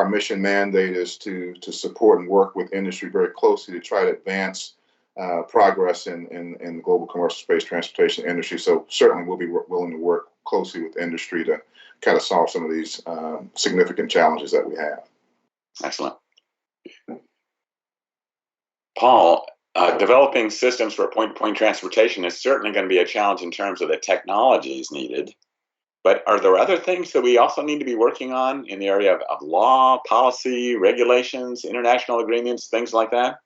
mission mandate, is to support and work with industry very closely to try to advance progress in the global commercial space transportation industry. So certainly we'll be willing to work closely with industry to kind of solve some of these significant challenges that we have. Excellent. Paul, developing systems for point-to-point transportation is certainly going to be a challenge in terms of the technologies needed. But are there other things that we also need to be working on in the area of law, policy, regulations, international agreements, things like that?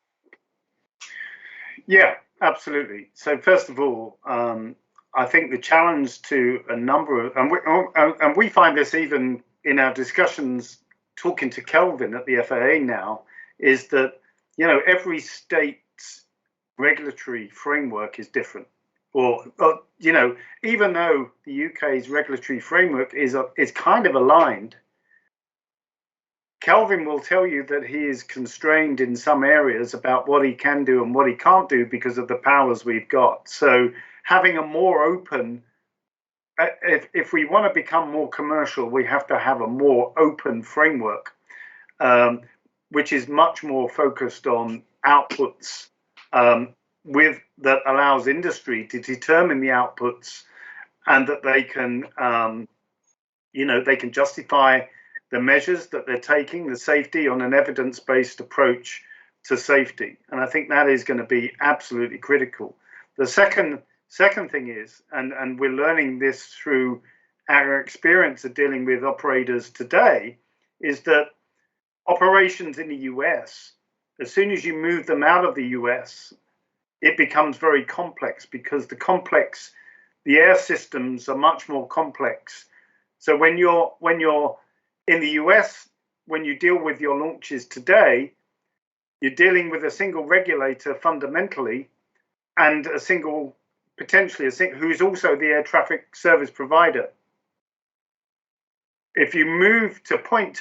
Yeah, absolutely. So first of all, I think the challenge to a number of, and we find this even in our discussions talking to Kelvin at the FAA now, is that, every state's regulatory framework is different. Or even though the UK's regulatory framework is kind of aligned, Kelvin will tell you that he is constrained in some areas about what he can do and what he can't do because of the powers we've got. So having a more open, if we want to become more commercial, we have to have a more open framework, which is much more focused on outputs, that allows industry to determine the outputs, and that they can, they can justify the measures that they're taking, the safety, on an evidence-based approach to safety. And I think that is going to be absolutely critical. The second thing is, and we're learning this through our experience of dealing with operators today, is that operations in the US, as soon as you move them out of the US, it becomes very complex, because the air systems are much more complex. So when you're in the US, when you deal with your launches today, you're dealing with a single regulator fundamentally, and potentially who's also the air traffic service provider. If you move to point,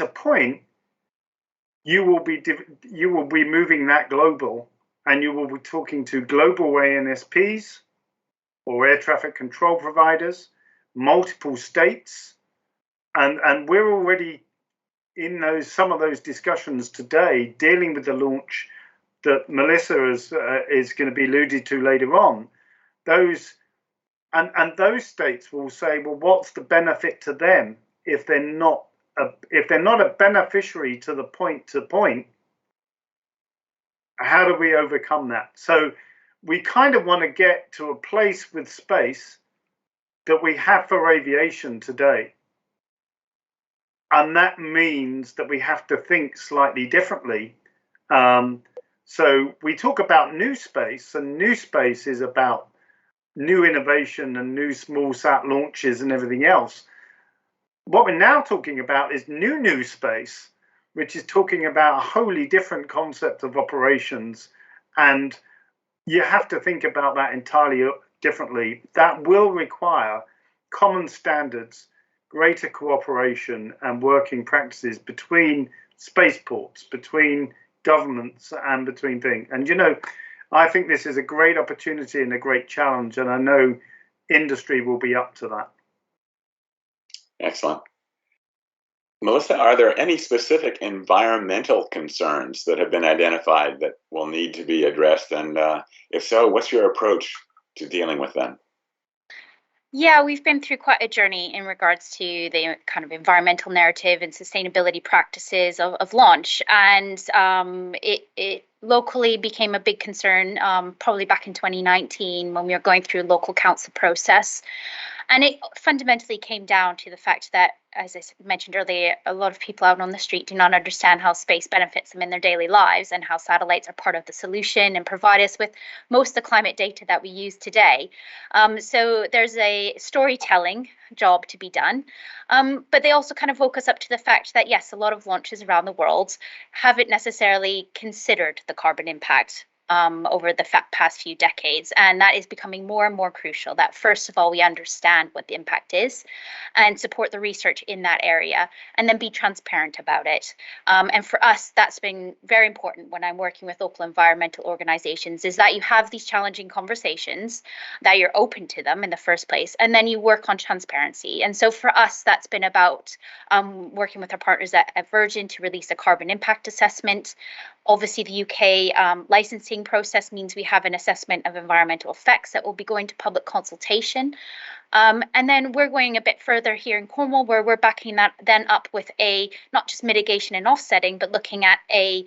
you will be moving that global, and you will be talking to global ANSPs or air traffic control providers, multiple states, and we're already in some of those discussions today, dealing with the launch that Melissa is going to be alluded to later on. Those states will say, well, what's the benefit to them if they're not a beneficiary to the point-to-point? How do we overcome that? So we kind of want to get to a place with space that we have for aviation today. And that means that we have to think slightly differently. So we talk about new space, and new space is about new innovation and new small sat launches and everything else. What we're now talking about is new space, which is talking about a wholly different concept of operations. And you have to think about that entirely differently. That will require common standards, greater cooperation and working practices between spaceports, between governments, and between things. And, you know, I think this is a great opportunity and a great challenge, and I know industry will be up to that. Excellent. Melissa, are there any specific environmental concerns that have been identified that will need to be addressed? And if so, what's your approach to dealing with them? Yeah, we've been through quite a journey in regards to the kind of environmental narrative and sustainability practices of launch. And it locally became a big concern probably back in 2019 when we were going through a local council process. And it fundamentally came down to the fact that, as I mentioned earlier, a lot of people out on the street do not understand how space benefits them in their daily lives and how satellites are part of the solution and provide us with most of the climate data that we use today. So there's a storytelling job to be done. But they also kind of woke us up to the fact that, yes, a lot of launches around the world haven't necessarily considered the carbon impact over the past few decades. And that is becoming more and more crucial, that first of all, we understand what the impact is and support the research in that area, and then be transparent about it. And for us, that's been very important when I'm working with local environmental organizations, is that you have these challenging conversations, that you're open to them in the first place, and then you work on transparency. And so for us, that's been about working with our partners at Virgin to release a carbon impact assessment. Obviously, the UK licensing process means we have an assessment of environmental effects that will be going to public consultation. And then we're going a bit further here in Cornwall, where we're backing that then up with a not just mitigation and offsetting, but looking at a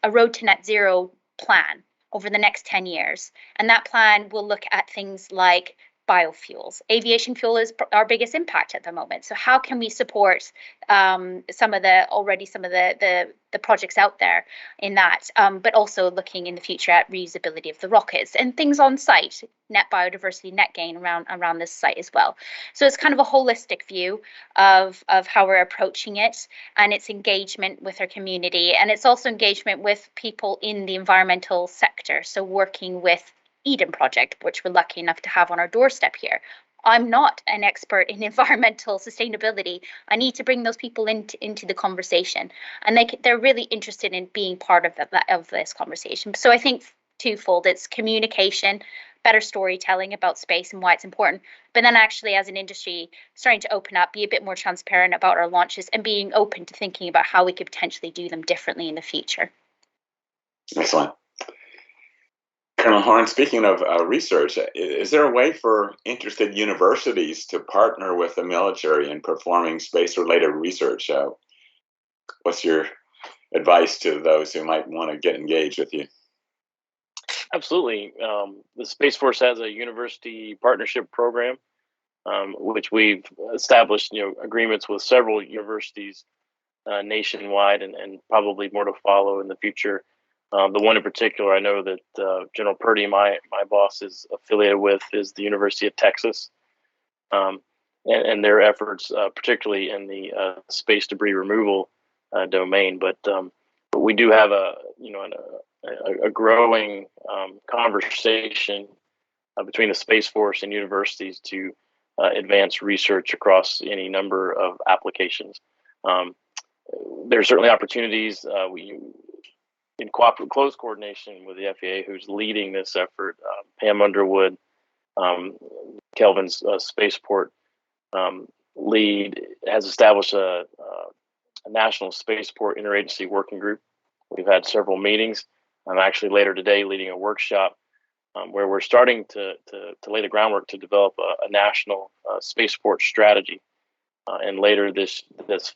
road to net zero plan over the next 10 years. And that plan will look at things like biofuels. Aviation fuel is our biggest impact at the moment. So how can we support some of the projects out there in that, but also looking in the future at reusability of the rockets and things on site, net biodiversity, net gain around this site as well. So it's kind of a holistic view of how we're approaching it, and it's engagement with our community, and it's also engagement with people in the environmental sector. So working with Eden Project, which we're lucky enough to have on our doorstep here. I'm not an expert in environmental sustainability. I need to bring those people into the conversation, and they're really interested in being part of this conversation. So I think twofold: it's communication, better storytelling about space and why it's important, but then actually as an industry starting to open up, be a bit more transparent about our launches, and being open to thinking about how we could potentially do them differently in the future. Excellent. Colonel Horn, speaking of research, is there a way for interested universities to partner with the military in performing space-related research? What's your advice to those who might want to get engaged with you? Absolutely. The Space Force has a university partnership program, which we've established, agreements with several universities nationwide, and probably more to follow in the future. The one in particular I know that General Purdy, my boss, is affiliated with is the University of Texas, and their efforts, particularly in the space debris removal domain. But we do have a growing conversation between the Space Force and universities to advance research across any number of applications. There are certainly opportunities. In close coordination with the FAA, who's leading this effort, Pam Underwood, Kelvin's spaceport lead, has established a national spaceport interagency working group. We've had several meetings. I'm actually later today leading a workshop where we're starting to lay the groundwork to develop a national spaceport strategy. And later this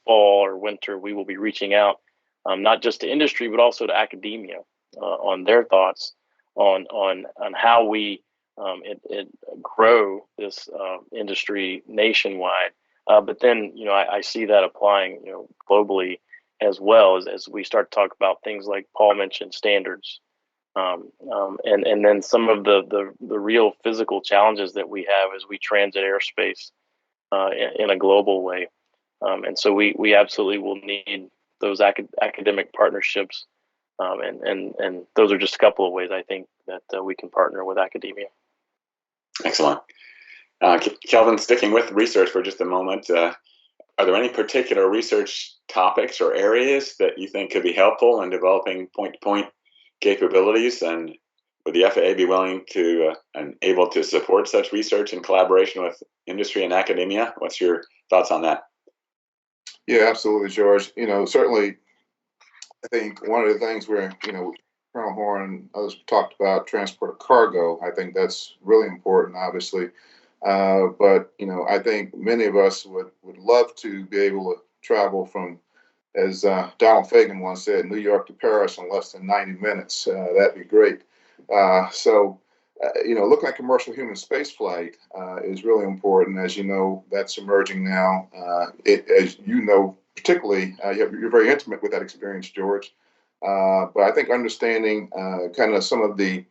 fall or winter, we will be reaching out not just to industry, but also to academia on their thoughts on how we grow this industry nationwide. But then, I see that applying, globally as well as we start to talk about things like Paul mentioned, standards, and then some of the real physical challenges that we have as we transit airspace in a global way. And so we absolutely will need those academic partnerships, and those are just a couple of ways I think that we can partner with academia. Excellent. Kelvin, sticking with research for just a moment, are there any particular research topics or areas that you think could be helpful in developing point-to-point capabilities? And would the FAA be willing to and able to support such research in collaboration with industry and academia? What's your thoughts on that? Yeah, absolutely, George. Certainly, I think one of the things where, Colonel Horn and others talked about transport of cargo. I think that's really important, obviously. But I think many of us would love to be able to travel from, as Donald Fagen once said, New York to Paris in less than 90 minutes. That'd be great. Looking at commercial human spaceflight is really important. As you know, that's emerging now. As you know, particularly, you're very intimate with that experience, George. But I think understanding kind of some of the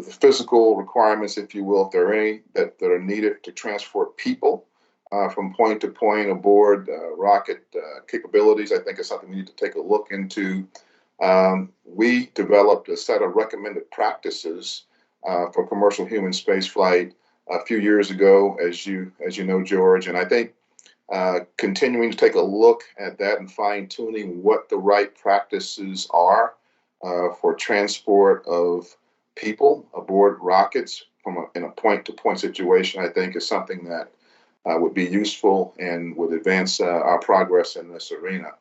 physical requirements, if you will, if there are any that are needed to transport people from point to point aboard rocket capabilities, I think is something we need to take a look into. We developed a set of recommended practices for commercial human spaceflight a few years ago, as you know, George, and I think continuing to take a look at that and fine-tuning what the right practices are for transport of people aboard rockets in a point-to-point situation, I think is something that would be useful and would advance our progress in this arena.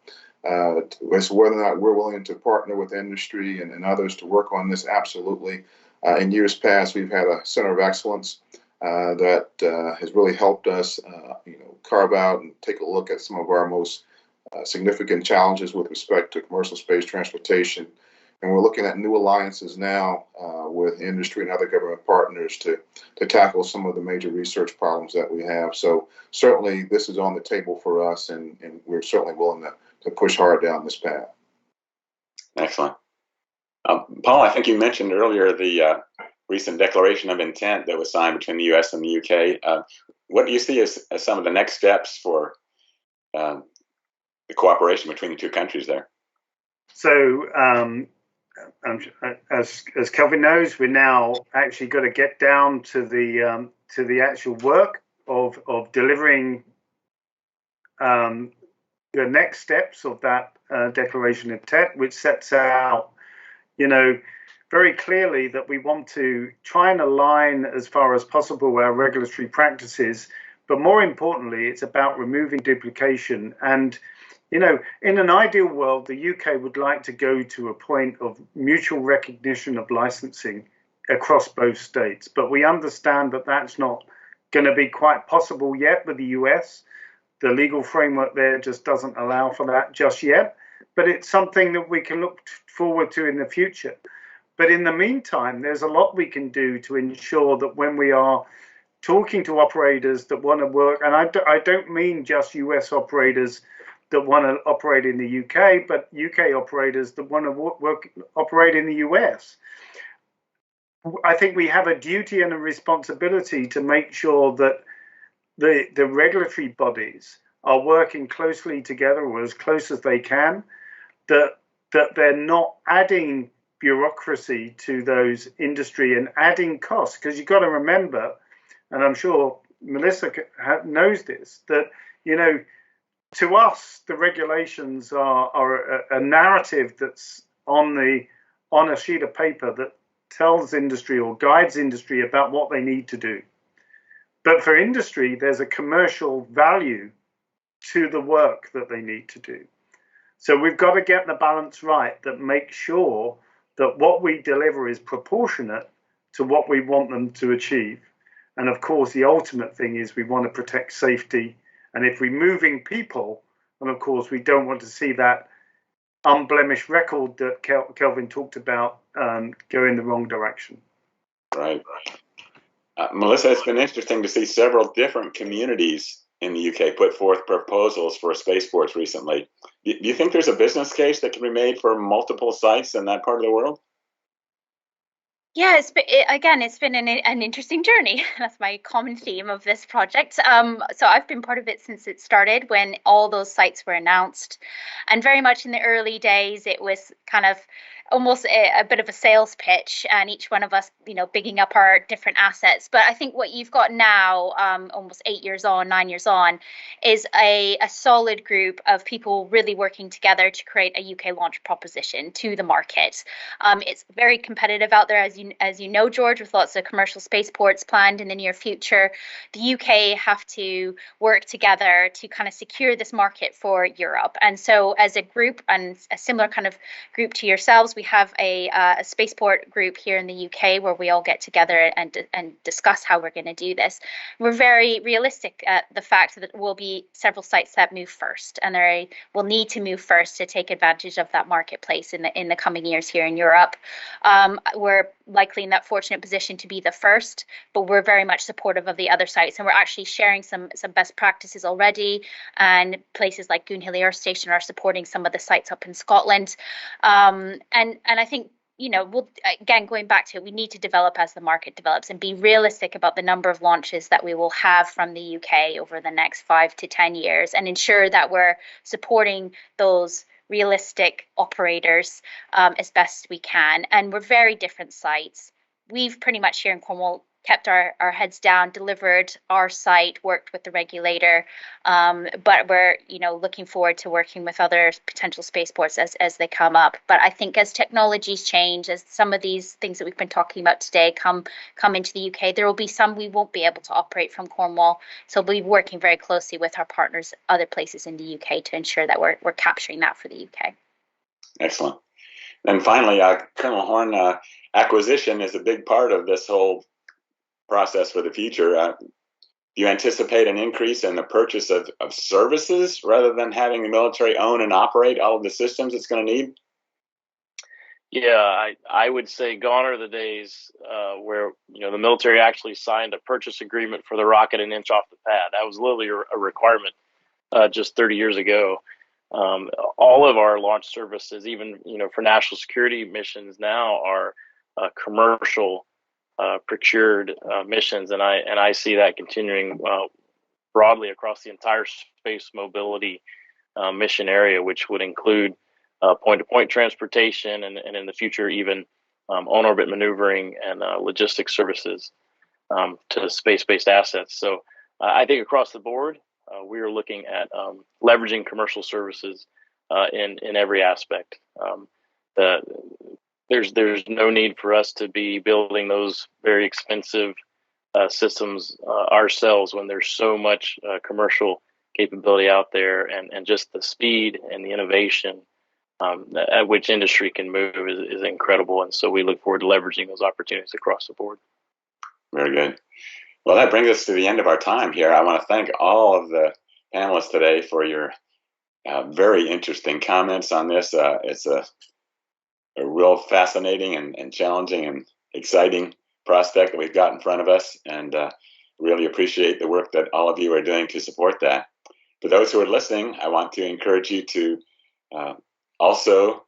As to whether or not we're willing to partner with industry and others to work on this, absolutely. In years past, we've had a center of excellence that has really helped us, carve out and take a look at some of our most significant challenges with respect to commercial space transportation. And we're looking at new alliances now with industry and other government partners to tackle some of the major research problems that we have. So certainly this is on the table for us, and we're certainly willing to push hard down this path. Excellent. Paul, I think you mentioned earlier the recent declaration of intent that was signed between the U.S. and the U.K. What do you see as some of the next steps for the cooperation between the two countries there? So, as Kelvin knows, we're now actually got to get down to the actual work of delivering the next steps of that declaration of intent, which sets out, very clearly that we want to try and align as far as possible our regulatory practices, but more importantly, it's about removing duplication. And in an ideal world, the UK would like to go to a point of mutual recognition of licensing across both states. But we understand that that's not going to be quite possible yet with the US. The legal framework there just doesn't allow for that just yet. But it's something that we can look forward to in the future. But in the meantime, there's a lot we can do to ensure that when we are talking to operators that want to work, and I don't mean just US operators that want to operate in the UK, but UK operators that want to operate in the US. I think we have a duty and a responsibility to make sure that the regulatory bodies are working closely together, or as close as they can, that they're not adding bureaucracy to those industry and adding costs. Because you've got to remember, and I'm sure Melissa knows this, that, to us, the regulations are a narrative that's on a sheet of paper that tells industry or guides industry about what they need to do. But for industry, there's a commercial value to the work that they need to do. So we've got to get the balance right that makes sure that what we deliver is proportionate to what we want them to achieve. And of course, the ultimate thing is we want to protect safety. And if we're moving people, and of course, we don't want to see that unblemished record that Kelvin talked about go in the wrong direction. Right. Melissa, it's been interesting to see several different communities in the UK put forth proposals for spaceports recently. Do you think there's a business case that can be made for multiple sites in that part of the world? Yeah, again, it's been an interesting journey. That's my common theme of this project. So I've been part of it since it started when all those sites were announced, and very much in the early days, it was kind of almost a bit of a sales pitch, and each one of us, bigging up our different assets. But I think what you've got now, almost 8 years on, 9 years on, is a solid group of people really working together to create a UK launch proposition to the market. It's very competitive out there, as you know, George, with lots of commercial spaceports planned in the near future. The UK have to work together to kind of secure this market for Europe. And so, as a group, and a similar kind of group to yourselves, we have a spaceport group here in the UK where we all get together and discuss how we're going to do this. We're very realistic at the fact that there will be several sites that move first, and they will need to move first to take advantage of that marketplace in the coming years here in Europe. We're likely in that fortunate position to be the first, but we're very much supportive of the other sites, and we're actually sharing some best practices already. And places like Goonhilly Earth Station are supporting some of the sites up in Scotland. And I think, we'll, again, going back to it, we need to develop as the market develops and be realistic about the number of launches that we will have from the UK over the next 5 to 10 years, and ensure that we're supporting those realistic operators as best we can. And we're very different sites. We've pretty much here in Cornwall kept our heads down, delivered our site, worked with the regulator, but we're looking forward to working with other potential spaceports as they come up. But I think as technologies change, as some of these things that we've been talking about today come into the UK, there will be some we won't be able to operate from Cornwall. So we'll be working very closely with our partners other places in the UK to ensure that we're capturing that for the UK. Excellent. And finally, Colonel Horn, acquisition is a big part of this whole process for the future. Do you anticipate an increase in the purchase of services rather than having the military own and operate all of the systems it's going to need? Yeah, I would say gone are the days where the military actually signed a purchase agreement for the rocket an inch off the pad. That was literally a requirement just 30 years ago. All of our launch services, even for national security missions now, are commercial procured missions, and I see that continuing broadly across the entire space mobility mission area, which would include point-to-point transportation, and in the future even on-orbit maneuvering and logistics services to space-based assets. So I think across the board, we are looking at leveraging commercial services in every aspect. There's no need for us to be building those very expensive systems ourselves when there's so much commercial capability out there, and just the speed and the innovation at which industry can move is incredible. And so we look forward to leveraging those opportunities across the board. Very good. Well, that brings us to the end of our time here. I want to thank all of the panelists today for your very interesting comments on this. It's a real fascinating and challenging and exciting prospect that we've got in front of us, and really appreciate the work that all of you are doing to support that. For those who are listening, I want to encourage you to also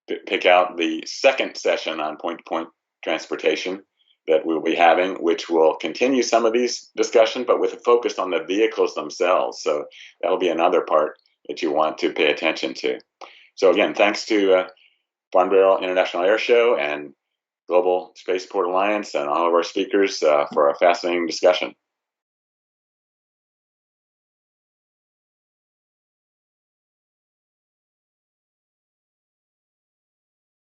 pick out the second session on point-to-point transportation that we'll be having, which will continue some of these discussions, but with a focus on the vehicles themselves. So that'll be another part that you want to pay attention to. So again, thanks to Farnborough International Air Show and Global Spaceport Alliance and all of our speakers for a fascinating discussion.